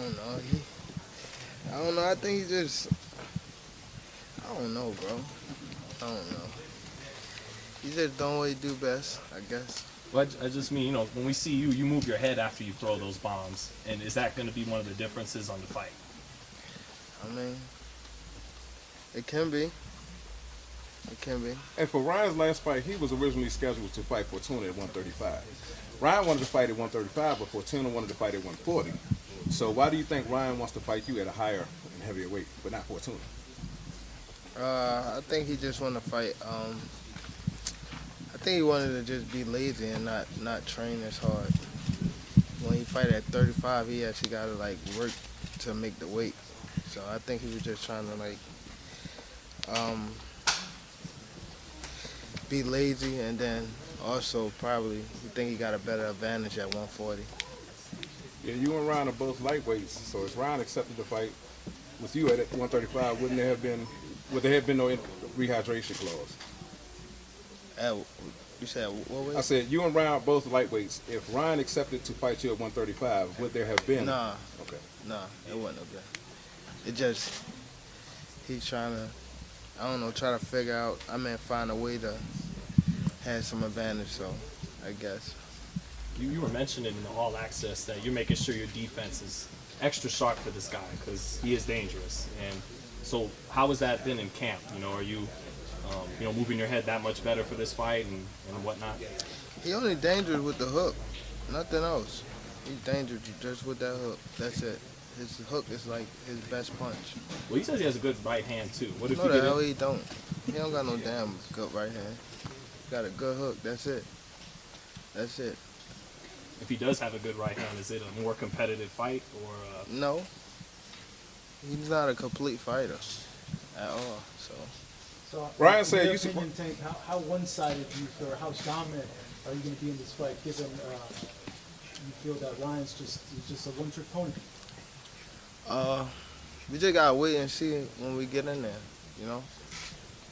don't know. I don't know. I think he just. I don't know, bro. I don't know. He just doing what he do best, I guess. Well, I just mean, when we see you, you move your head after you throw those bombs, and is that going to be one of the differences on the fight? I mean, it can be. It can be. And for Ryan's last fight, he was originally scheduled to fight Fortuna at 135. Ryan wanted to fight at 135, but Fortuna wanted to fight at 140. So why do you think Ryan wants to fight you at a higher and heavier weight, but not Fortuna? I think he just want to fight. I think he wanted to just be lazy and not train as hard. When he fight at 35, he actually got to like work to make the weight. So I think he was just trying to like be lazy, and then also probably he think he got a better advantage at 140. Yeah, you and Ryan are both lightweights, so if Ryan accepted the fight with you at 135, would there have been no rehydration clause? You said what weight? I said you and Ryan are both lightweights. If Ryan accepted to fight you at 135, would there have been? Nah. Okay. Nah, it wasn't okay. It just he's trying to, I don't know, try to figure out. Find a way to have some advantage. So I guess. You were mentioning in the All Access that you're making sure your defense is extra sharp for this guy because he is dangerous. And so, how has that been in camp? Are you, moving your head that much better for this fight and whatnot? He only dangerous with the hook, nothing else. He's dangerous just with that hook. That's it. His hook is like his best punch. Well, he says he has a good right hand too. What if No, you the get hell it? he don't. He don't got no damn good right hand. He got a good hook. That's it. That's it. If he does have a good right hand, is it a more competitive fight or? No. He's not a complete fighter at all. So, Ryan in said your you opinion, Tank, how one-sided do you feel, or how dominant are you going to be in this fight, given you feel that Ryan's just a one-trick pony? We just gotta wait and see when we get in there,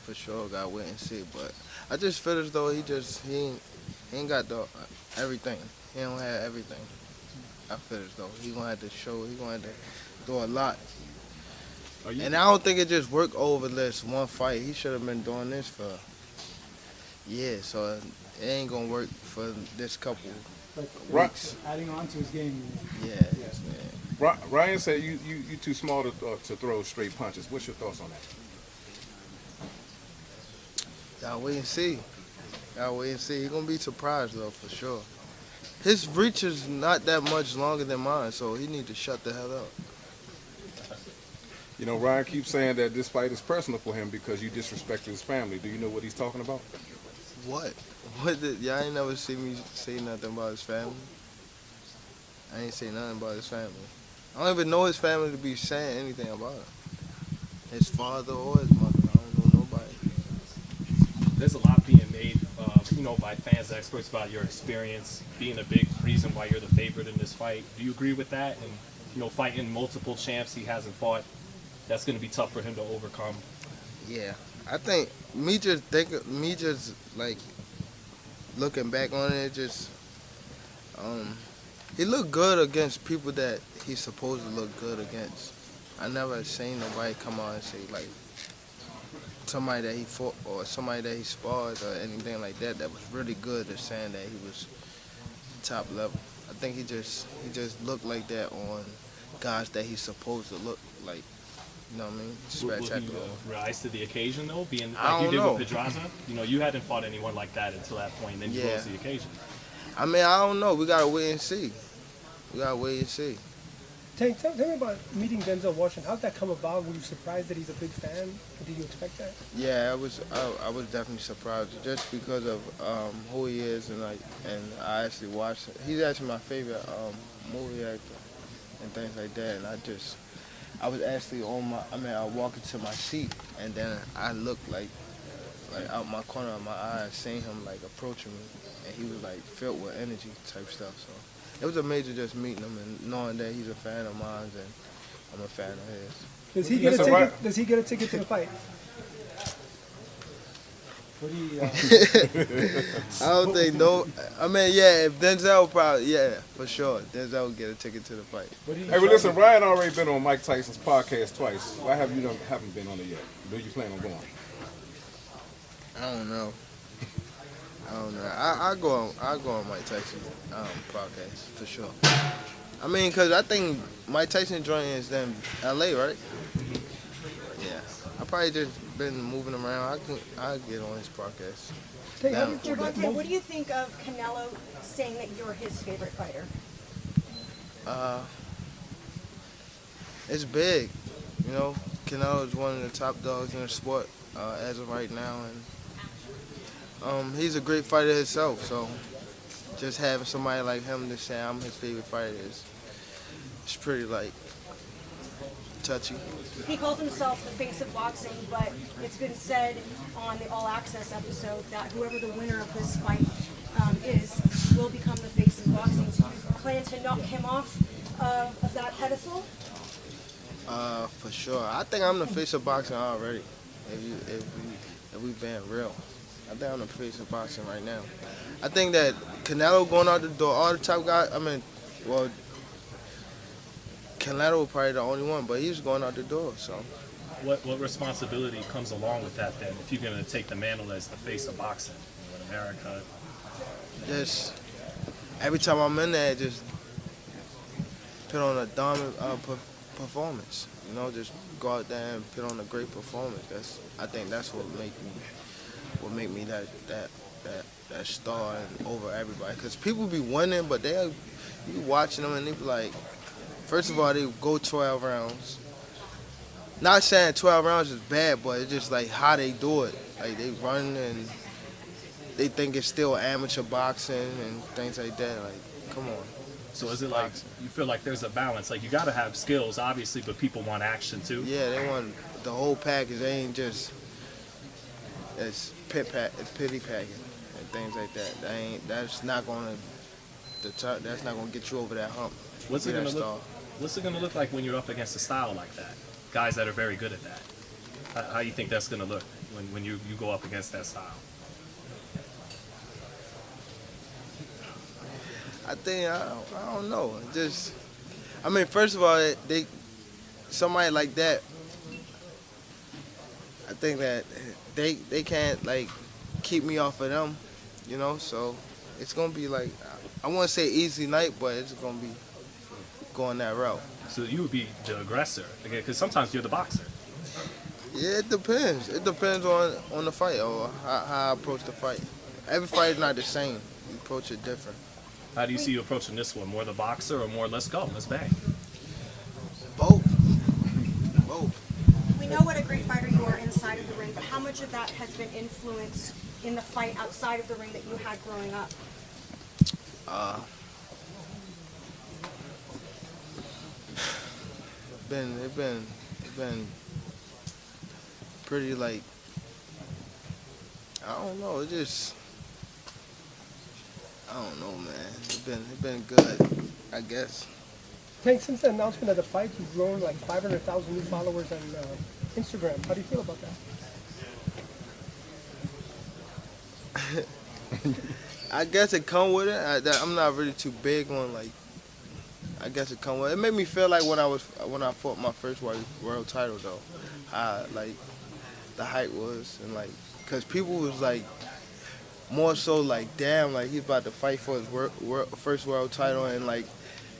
For sure, gotta wait and see. But I just feel as though he ain't got everything. He don't have everything. I feel as though he gonna have to show. He gonna have to do a lot. And I don't think it just worked over this one fight. He should have been doing this for years. So it ain't gonna work for this couple weeks. Adding on to his game. Yeah. Ryan said you too small to throw straight punches. What's your thoughts on that? Gotta wait and see. He gonna be surprised though, for sure. His reach is not that much longer than mine, so he need to shut the hell up. Ryan keeps saying that this fight is personal for him because you disrespected his family. Do you know what he's talking about? What? Y'all ain't never see me say nothing about his family. I ain't say nothing about his family. I don't even know his family to be saying anything about him. His father or his mother. I don't know nobody. There's a lot being made, by fans, experts about your experience being a big reason why you're the favorite in this fight. Do you agree with that? And fighting multiple champs he hasn't fought, that's going to be tough for him to overcome. Yeah, I think like looking back on it, he looked good against people that he's supposed to look good against. I never seen nobody come out and say like somebody that he fought or somebody that he sparred or anything like that was really good at saying that he was top level. I think he just looked like that on guys that he's supposed to look like. You know what I mean? Will he rise to the occasion though, being I like you don't did know. with Pedraza? You hadn't fought anyone like that until that point, and then you rose to the occasion. I don't know. We gotta wait and see. Tank, tell me about meeting Denzel Washington. How'd that come about? Were you surprised that he's a big fan? Or did you expect that? Yeah, I was definitely surprised just because of who he is, and I actually watched it. He's actually my favorite movie actor and things like that. And I was actually I walked into my seat, and then I looked like out my corner of my eye, seeing him like approaching me, and he was like filled with energy type stuff. So it was amazing just meeting him and knowing that he's a fan of mine and I'm a fan of his. Does he get a ticket? Does he get a ticket to the fight? What do you? I don't think no. I mean, yeah, if Denzel probably, yeah, for sure, Denzel would get a ticket to the fight. What do you? Hey, well, listen, Ryan already been on Mike Tyson's podcast twice. Why have you haven't been on it yet? Do you plan on going? I don't know. I don't know. I go on Mike Tyson podcast for sure. I mean, cause I think Mike Tyson joint is in L.A., right? Yeah. I probably just been moving around. I get on his podcast. Hey, how Now- do you feel that Gervonte, what do you think of Canelo saying that you're his favorite fighter? It's big, you know. Canelo is one of the top dogs in the sport as of right now, and he's a great fighter himself. So just having somebody like him to say I'm his favorite fighter is it's pretty like touchy. He calls himself the face of boxing, but it's been said on the All Access episode that whoever the winner of this fight is will become the face of boxing. Do you plan to knock him off of that pedestal? For sure. I think I'm the face of boxing already. If we being real, I think I'm the face of boxing right now. I think that Canelo going out the door, all the top guys. I mean, well, Canelo probably the only one, but he's going out the door. So What responsibility comes along with that then? If you're going to take the mantle as the face of boxing in America, just every time I'm in there, just put on a dominant performance. You know, just go out there and put on a great performance. I think that's what make me that star and over everybody. Cause people be winning, but you be watching them and they be like, first of all, they go 12 rounds. Not saying 12 rounds is bad, but it's just like how they do it. Like they run and they think it's still amateur boxing and things like that. Like, come on. so is it like you feel like there's a balance? Like you got to have skills, obviously, but people want action too. Yeah, they want the whole package. They ain't just it's pity packing and things like that. That's not gonna get you over that hump. What's it Be that going to star. look? What's it going to look like when you're up against a style like that? Guys that are very good at that. How you think that's going to look when you go up against that style? I think I don't know. I mean, first of all, somebody like that. I think that they can't like keep me off of them, you know. So it's gonna be like I won't say easy night, but it's gonna be going that route. So you would be the aggressor, because sometimes you're the boxer. Yeah, it depends. It depends on the fight or how I approach the fight. Every fight is not the same. You approach it different. How do you see you approaching this one? More the boxer or more let's go, let's bang? Both. We know what a great fighter you are inside of the ring, but how much of that has been influenced in the fight outside of the ring that you had growing up? It's been pretty like I don't know. I don't know, man. It's been good, I guess. Tank, since the announcement of the fight, you've grown like 500,000 new followers on Instagram. How do you feel about that? I guess it come with it. I'm not really too big on like. I guess it come with it. It made me feel like when I fought my first world title though, how like the hype was and like, cause people was like more so like damn like he's about to fight for his first world title and like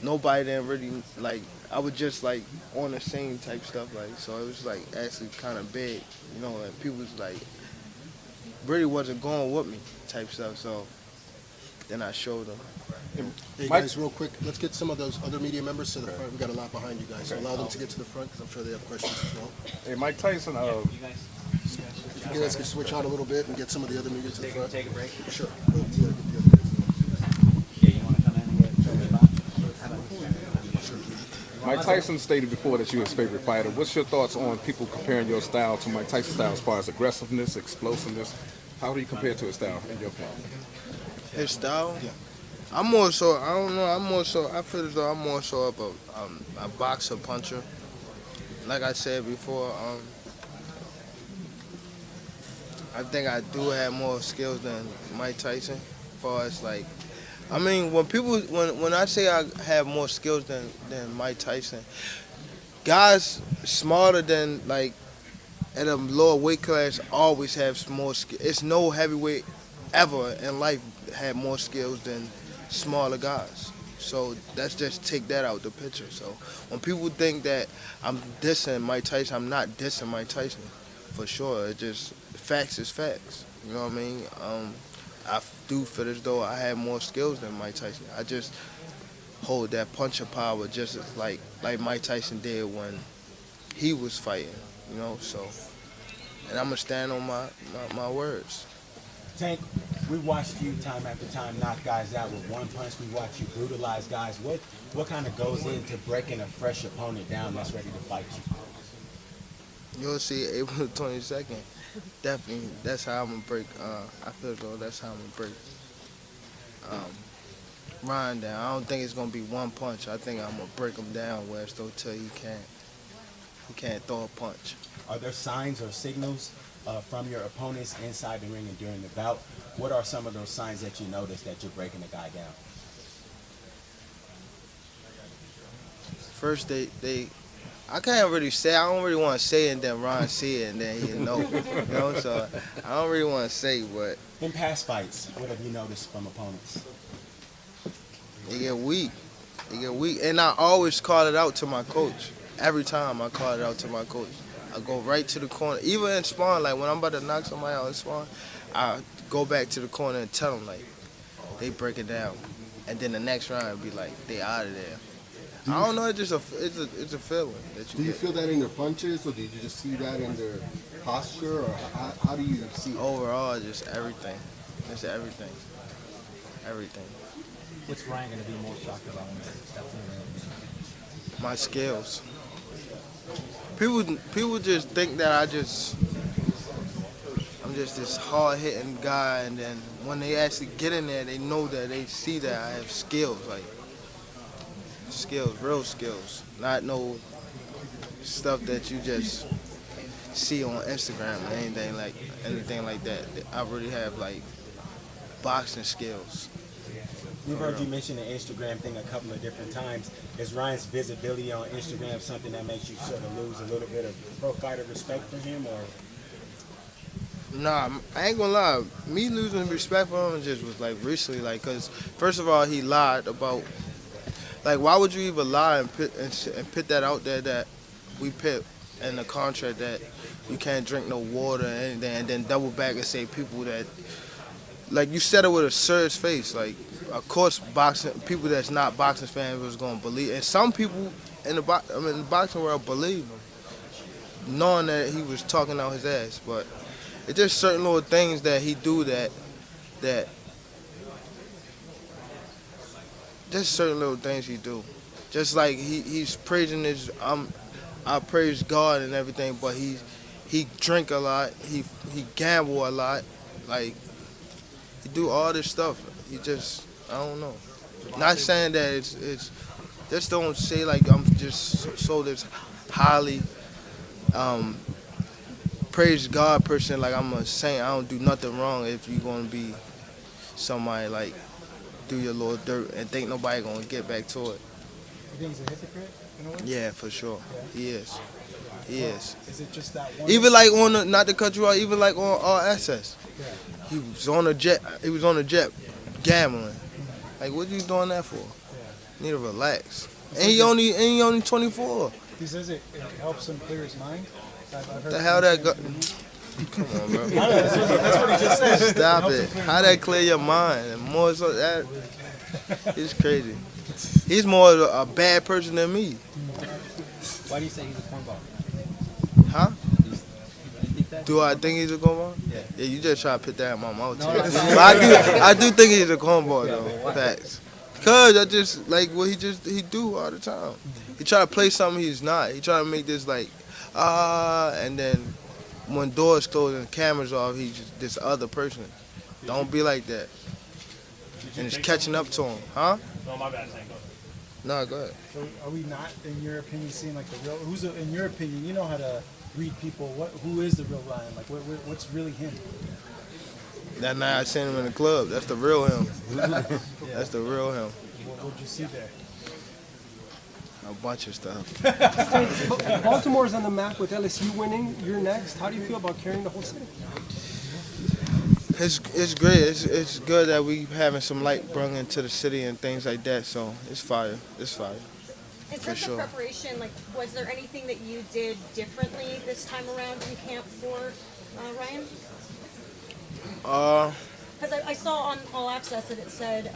nobody didn't really like. I was just like on the same type stuff like so it was like actually kind of big, you know, and people was like really wasn't going with me type stuff. So then I showed them. Hey Mike? guys, real quick, let's get some of those other media members to the front. We've got a lot behind you guys, so allow them to get to the front because I'm sure they have questions as well. Hey, Mike Tyson, If you guys can switch out a little bit and get some of the other media to the front. Take a break. Sure. Yeah, you want to come in and get a back? Mike Tyson stated before that you're his favorite fighter. What's your thoughts on people comparing your style to Mike Tyson's style as far as aggressiveness, explosiveness? How do you compare to his style in your opinion? His style? Yeah. I'm more so, I don't know, I feel as though I'm more so of a boxer puncher. Like I said before, I think I do have more skills than Mike Tyson. As far as like, I mean, when I say I have more skills than Mike Tyson, guys smarter than like at a lower weight class always have more skill. It's no heavyweight ever in life had more skills than smaller guys. So let's just take that out the picture. So when people think that I'm dissing Mike Tyson, I'm not dissing Mike Tyson for sure. It just facts is facts. You know what I mean? I do feel as though I have more skills than Mike Tyson. I just hold that puncher power just as like Mike Tyson did when he was fighting. You know, so and I'm gonna stand on my words. Tank, we watched you time after time knock guys out with one punch. We watched you brutalize guys. What kind of goes into breaking a fresh opponent down that's ready to fight you? You'll see April 22nd. Definitely, that's how I'm gonna break. I feel as though that's how I'm gonna break Ryan down. I don't think it's gonna be one punch. I think I'm gonna break him down where it's though till he can't throw a punch. Are there signs or signals from your opponents inside the ring and during the bout? What are some of those signs that you notice that you're breaking a guy down? First, I can't really say. I don't really want to say it, and then Ron see it, and then he know. You know, so I don't really want to say. But In past fights, what have you noticed from opponents? they get weak. They get weak, and I always call it out to my coach. Every time I call it out to my coach, I go right to the corner. Even in spawn, like when I'm about to knock somebody out in spawn, I go back to the corner and tell them like they break it down, and then the next round be like they out of there. I don't know. It's just it's a feeling that you Do you get. feel that in their punches, or did you just see that in their posture, or how do you see it? Overall, just everything. Just everything. Everything. What's Ryan going to be more shocked about when he steps in the ring? My skills. People just think that I'm just this hard hitting guy, and then when they actually get in there, they know that they see that I have skills, like skills, real skills, not no stuff that you just see on Instagram or anything like that. I really have like boxing skills. We've heard you mention the Instagram thing a couple of different times. Is Ryan's visibility on Instagram something that makes you sort of lose a little bit of pro fighter respect for him, or? Nah, I ain't gonna lie. Me losing respect for him just was like recently, like, cause first of all he lied about, like, why would you even lie and put that out there that we put in the contract that you can't drink no water or anything, and then double back and say people that, like, you said it with a serious face, like. Of course, people that's not boxing fans was gonna believe, and some people in the boxing world believe him, knowing that he was talking out his ass. But it's just certain little things that he do that just certain little things he do. Just like he's praising his, I praise God and everything, but he drink a lot, he gamble a lot, like he do all this stuff. He just. I don't know. Not saying that it's just don't say like I'm just so this highly praise God person, like I'm a saint. I don't do nothing wrong if you're gonna be somebody like do your little dirt and think nobody gonna get back to it. You think he's a hypocrite in a way? Yeah, for sure. Yeah. He is. He is. Is it just that one? Even like on the, not to cut you out, even like on All Access. Yeah. He was on a jet gambling. Like, what you doing that for? Need to relax. And he only 24. He says it helps him clear his mind. I've heard The hell that go? Come on, bro. That's what he just said. Stop it. How that clear your mind? And more so that, it's crazy. He's more a bad person than me. Why do you say he's a cornball? Huh? You think that? Do I think he's a cornball? Yeah. Yeah, you just try to put that in my mouth. No, too. no, But I do think he's a cornball though. Facts. Cause I just like what he do all the time. He try to play something he's not. He try to make this like and then when doors close and cameras off, he's just this other person. Don't be like that. And it's catching up to him, huh? No, my bad. Tank. Go ahead. No, go ahead. So are we not, in your opinion, seeing like the real? In your opinion, you know how to greet people, who is the real Ryan? Like, what's really him? That night I seen him in the club. That's the real him. That's the real him. What did you see there? A bunch of stuff. Baltimore's on the map with LSU winning. You're next. How do you feel about carrying the whole city? It's great. It's good that we having some light brung into the city and things like that. So it's fire. It's fire. In For terms sure. of preparation, like, was there anything that you did differently this time around in camp for Ryan? Because I saw on All Access that it said,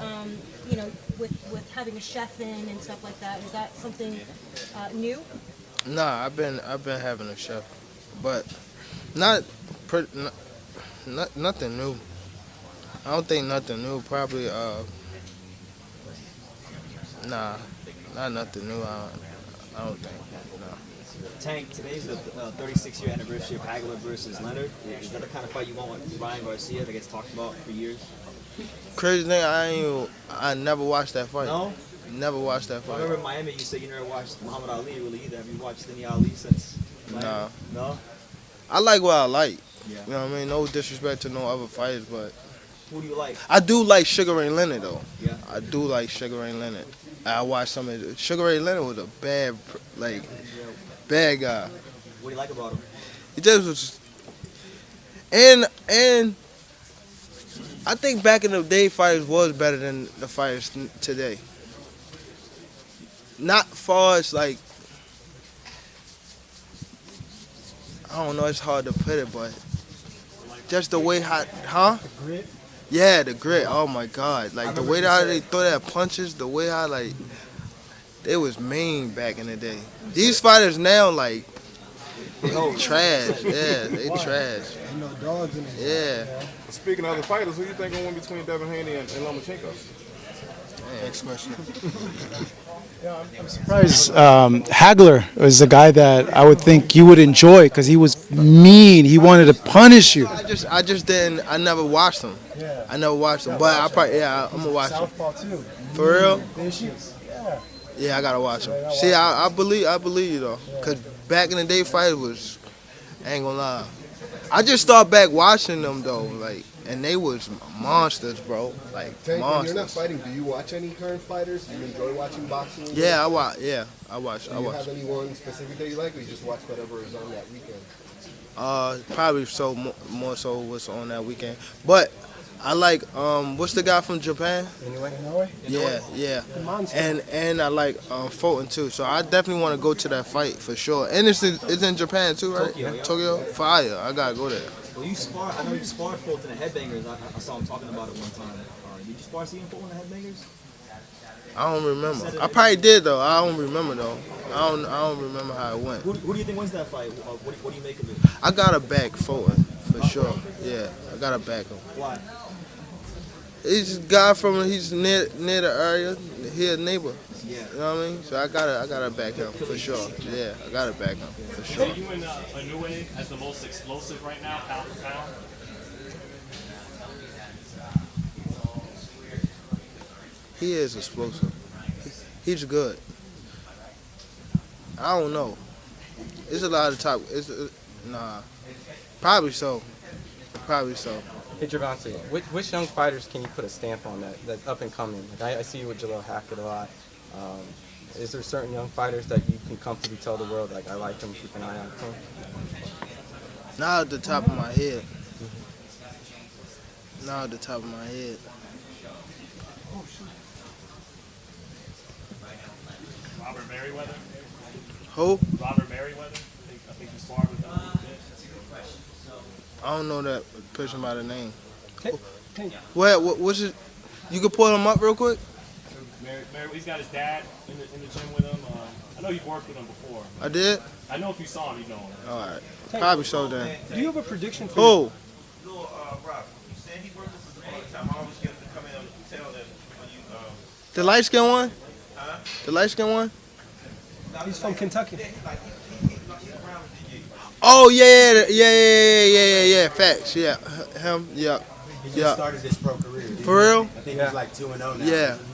with having a chef in and stuff like that. Was that something new? Nah, I've been having a chef, but nothing new. I don't think nothing new. Probably nah, not nothing new. I don't think. No. Tank, today's the 36-year anniversary of Hagler versus Leonard. Is that the kind of fight you want with Ryan Garcia that gets talked about for years? Crazy thing, I never watched that fight. No? Never watched that I fight. remember in Miami you said you never watched Muhammad Ali really either. Have you watched any Ali since Miami? Nah. No? I like what I like. Yeah. You know what I mean? No disrespect to no other fighters, but Who do you like? I do like Sugar Ray Leonard though. Yeah. I do like Sugar Ray Leonard. I watched some of it. Sugar Ray Leonard was a bad guy. What do you like about him? He just was, and I think back in the day, fighters was better than the fighters today. Not far as like, I don't know, it's hard to put it, but just the way The grit. Yeah, the grit. Oh my God! Like the way how they throw that punches, the way how like they was mean back in the day. These fighters now like trash. Yeah, they trash. You know, dogs in the Yeah. Speaking of other fighters, who do you think will win between Devin Haney and Lomachenko? Next question. I'm surprised. Hagler was a guy that I would think you would enjoy because he was mean. He wanted to punish you. I just didn't. I never watched them. Yeah. I never watched them, but I probably I'm gonna watch them. Southpaw too. For real? Vicious. Yeah. Yeah, I gotta watch them. See, I believe you though, cause back in the day, fight was, I ain't gonna lie. I just started back watching them though, like, and they was monsters, bro. Like Tank, when monsters. you're not fighting, do you watch any current fighters? Do you enjoy watching boxing? Yeah, I watch. Yeah, I watch. Do you have anyone specific that you like, or you just watch whatever is on that weekend? Probably so more so what's on that weekend, but I like what's the guy from Japan? Anyway. Yeah. The monster. And I like Fulton too. So I definitely want to go to that fight for sure. And it's in Japan too, right? Tokyo, yeah. Tokyo. Fire. I gotta go there. Well, I know you sparred Fulton at Headbangers. I saw him talking about it one time. Did you spar CM Fulton at Headbangers? I don't remember. I probably did though. I don't remember though. I don't remember how it went. Who do you think wins that fight? What do you make of it? I gotta back Fulton for sure. Yeah, I gotta back him. Why? He's a guy he's near the area. He a neighbor. Yeah. You know what I mean? So I gotta back him for sure. Yeah, I gotta back him for sure. Are you in Inoue as the most explosive right now, pound for pound? He is explosive. He's good. I don't know. It's a lot of top. Nah. Probably so. Probably so. Hey Gervonte, which young fighters can you put a stamp on that's up and coming? Like I see you with Jaleel Hackett a lot. Is there certain young fighters that you can comfortably tell the world, like I like them, keep an eye out for them? Not at the top of my head. Not at the top of my head. Robert Merriweather? Who? Robert Merriweather? I think you sparred with him a little bit. I don't know that person by the name. Hey. What's it? You can pull him up real quick? He's got his dad in the gym with him. I know you've worked with him before. I did? I know if you saw him, you know him. All right. Probably so then. Do you have a prediction for Who? Rob, you said he worked with us all the time. I always get him to come in and tell them when you The light skin one? huh? The light skin one? He's from Kentucky. He's around with you. Oh yeah. Facts. Yeah. Him. Yeah. He just Yeah. started his pro career. didn't For he? real? I think he's like 2-0 now.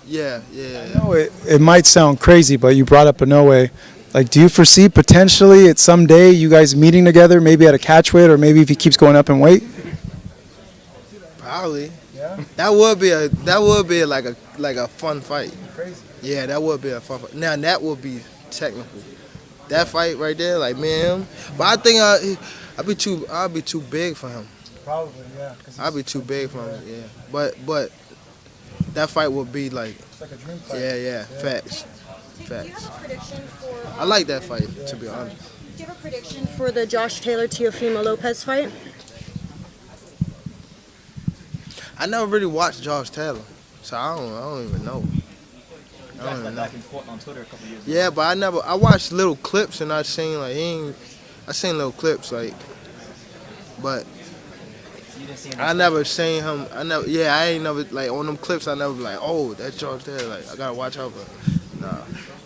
Yeah. I know it might sound crazy, but you brought up Inoue. Like, do you foresee potentially at some day you guys meeting together, maybe at a catch weight, or maybe if he keeps going up in weight? Probably. Yeah. That would be like a fun fight. Crazy. Yeah, that would be a fun fight. Now that would be technical. That fight right there, like me and him. But I think I'd be too big for him. Probably, yeah. I'd be too big for him. Yeah. But that fight would be like. It's like a dream fight. Yeah. Facts. Do you have a prediction for? I like that fight, to be honest. Do you have a prediction for the Josh Taylor Teofimo Lopez fight? I never really watched Josh Taylor, so I don't even know. I don't even know. Back and forth on Twitter a couple years ago. Yeah, but I watched little clips and I seen little clips like, but You didn't see him. I never seen him. I ain't never like on them clips. I never be like, oh, that's Josh Taylor. Like I gotta watch out for. Nah.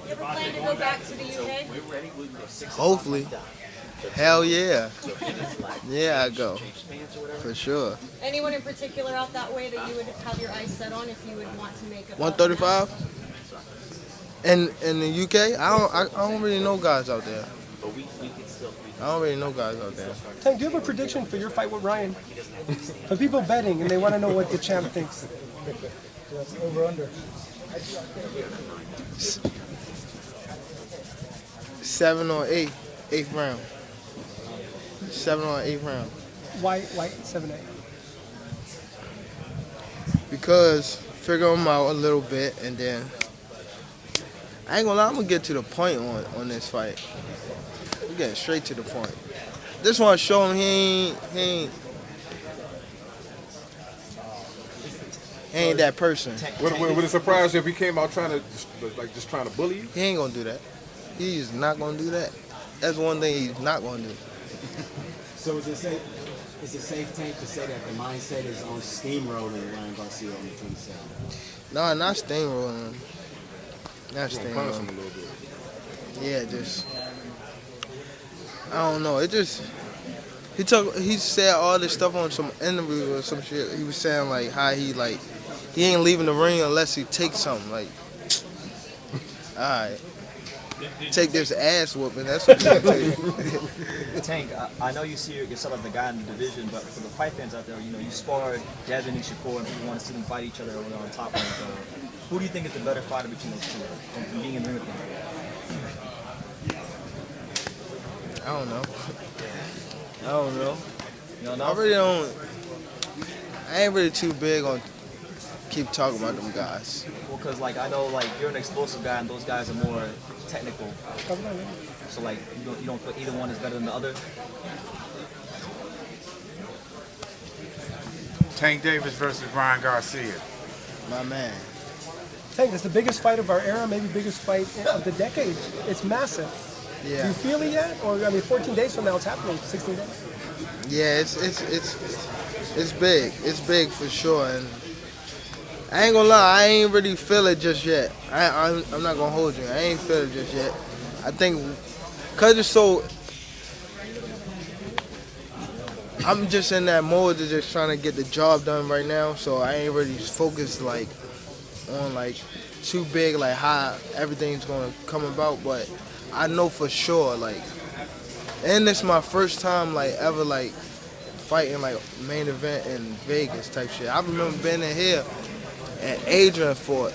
You ever plan to go back to the UK? Hopefully. Hell yeah. Yeah, I go. For sure. Anyone in particular out that way that you would have your eyes set on if you would want to make a 135. In the UK, I don't really know guys out there. I don't really know guys out there. Tank, do you have a prediction for your fight with Ryan? For people betting and they want to know what the champ thinks. That's over under. 7 or 8, 8th round. 7 or 8th round. Why 7-8? Because figure them out a little bit and then I ain't gonna lie, I'm gonna get to the point on this fight. We're getting straight to the point. This one show him he ain't that person. Would it surprise you if he came out trying to bully you? He ain't gonna do that. He's not gonna do that. That's one thing he's not gonna do. So is it safe, Tank, to say that the mindset is on steamrolling Ryan Garcia on the 27th? No, not steamrolling him. Not You gonna punish him steamrolling. a little bit. Yeah, just I don't know. It just he said all this stuff on some interview or some shit. He was saying like how he ain't leaving the ring unless he takes something. Like, all right, take this ass whooping. That's what you take. Tank, I know you see yourself as the guy in the division, but for the fight fans out there, you sparred Devin and Shakur, and people want to see them fight each other on top of each other. Who do you think is the better fighter between those two, from being in the ring with them? I don't know. I don't know. You don't know? I really don't. I ain't really too big on keep talking about them guys. Well, because I know you're an explosive guy, and those guys are more technical. So you don't feel either one is better than the other. Tank Davis versus Ryan Garcia. My man. Tank, it's the biggest fight of our era, maybe biggest fight of the decade. It's massive. Yeah. Do you feel it yet? Or 14 days from now it's happening, 16 days. Yeah, it's big. It's big for sure. And I ain't gonna lie, I ain't really feel it just yet. I'm not gonna hold you. I ain't feel it just yet. I think cause it's so. I'm just in that mode of just trying to get the job done right now. So I ain't really focused on too big how everything's gonna come about. But I know for sure and it's my first time ever fighting main event in Vegas type shit. I remember being in here and Adrian fought.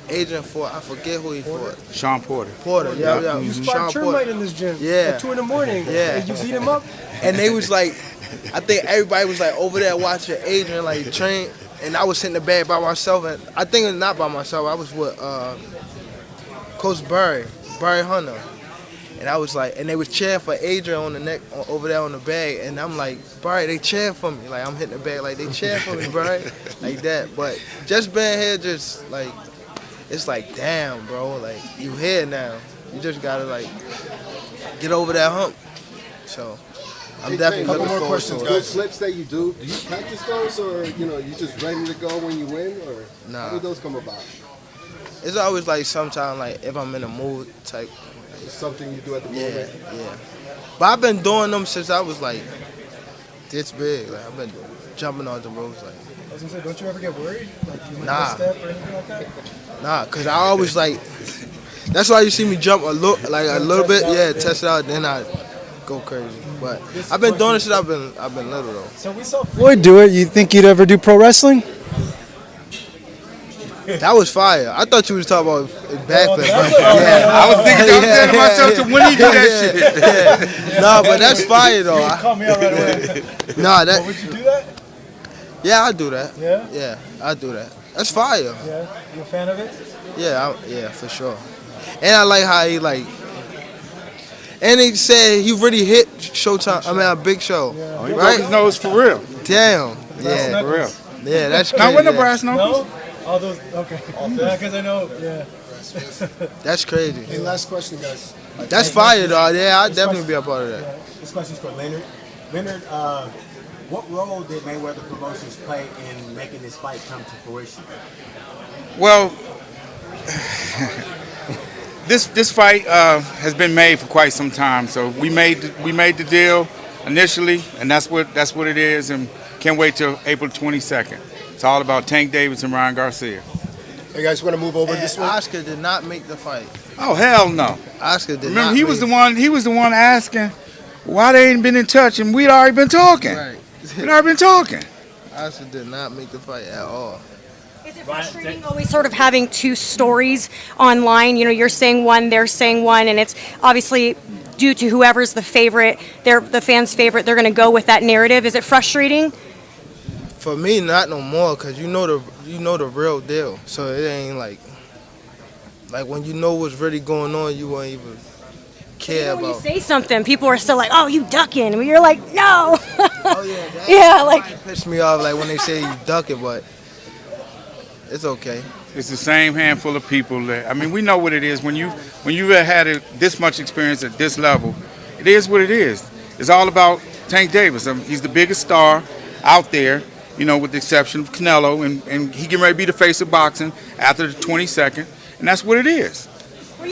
I forget who he fought. Sean Porter. Yeah. You sparred Termite in this gym at 2 in the morning. Yeah. And you beat him up. And they was I think everybody was over there watching Adrian train, and I was sitting in the bag by myself, and I think it's not by myself. I was with Coach Barry Hunter, and I was and they was cheering for Adrian on the neck over there on the bag, and I'm like, Barry, they cheering for me, I'm hitting the bag, they cheering for me, Barry, like that. But just being here, just it's damn, bro, you here now, you just gotta get over that hump. So I'm definitely couple looking more forward questions, to it. guys. Flips that you do you practice those, or you just ready to go when you win, or Nah. how do those come about? It's always sometime if I'm in a mood type. It's something you do at the Yeah, moment. yeah. But I've been doing them since I was this big. I've been jumping on the ropes I was gonna say, don't you ever get worried? You might Nah. misstep or anything like that? Nah, cause I always That's why you see me jump a little bit. Yeah, test it out. Then I go crazy. But I've been doing this shit. I've been little though. So we saw Floyd do it. You think you'd ever do pro wrestling? That was fire. I thought you was talking about backflip. I was thinking, I was saying to myself, to when he do that shit. Yeah. Nah, but that's fire though. call me out right away. Nah, that. But would you do that? Yeah, I do that. Yeah? Yeah, I do that. That's fire. Yeah. You a fan of it? Yeah, yeah, for sure. And I like how he like. And he said he really hit Showtime. I mean, a Big Show. Yeah. Oh, he broke right? his nose for real. Damn. Yeah. For real. Yeah, that's crazy. Not with the yeah. brass knuckles. No? All those, okay. Yeah, because I know, yeah. That's crazy. Hey, last question, guys. That's fire, though. Yeah, I'd definitely be a part of that. Yeah. This question's for Leonard. Leonard, what role did Mayweather Promotions play in making this fight come to fruition? Well, this fight has been made for quite some time. So we made the deal initially, and that's what it is. And can't wait till April 22nd. It's all about Tank Davis and Ryan Garcia. Hey guys, want to move over this way? Oscar did not make the fight. Oh hell no! Oscar did Remember, not. he was the one asking why they ain't been in touch, and we'd already been talking. Right. We'd already been talking. Oscar did not make the fight at all. Is it frustrating always sort of having two stories online? You know, you're saying one, they're saying one, and it's obviously due to whoever's the favorite, the fans' favorite, they're going to go with that narrative. Is it frustrating? For me, not no more, cause you know the real deal. So it ain't like when you know what's really going on, you won't even care Even when you about. say something, people are still like, "Oh, you ducking?" And you're like, "No." Oh yeah, that Yeah, like pissed me off like when they say you ducking, but it's okay. It's the same handful of people that, I mean, we know what it is. When you have had this much experience at this level, it is what it is. It's all about Tank Davis. He's the biggest star out there, you know, with the exception of Canelo, and he getting ready to be the face of boxing after the 22nd, and that's what it is.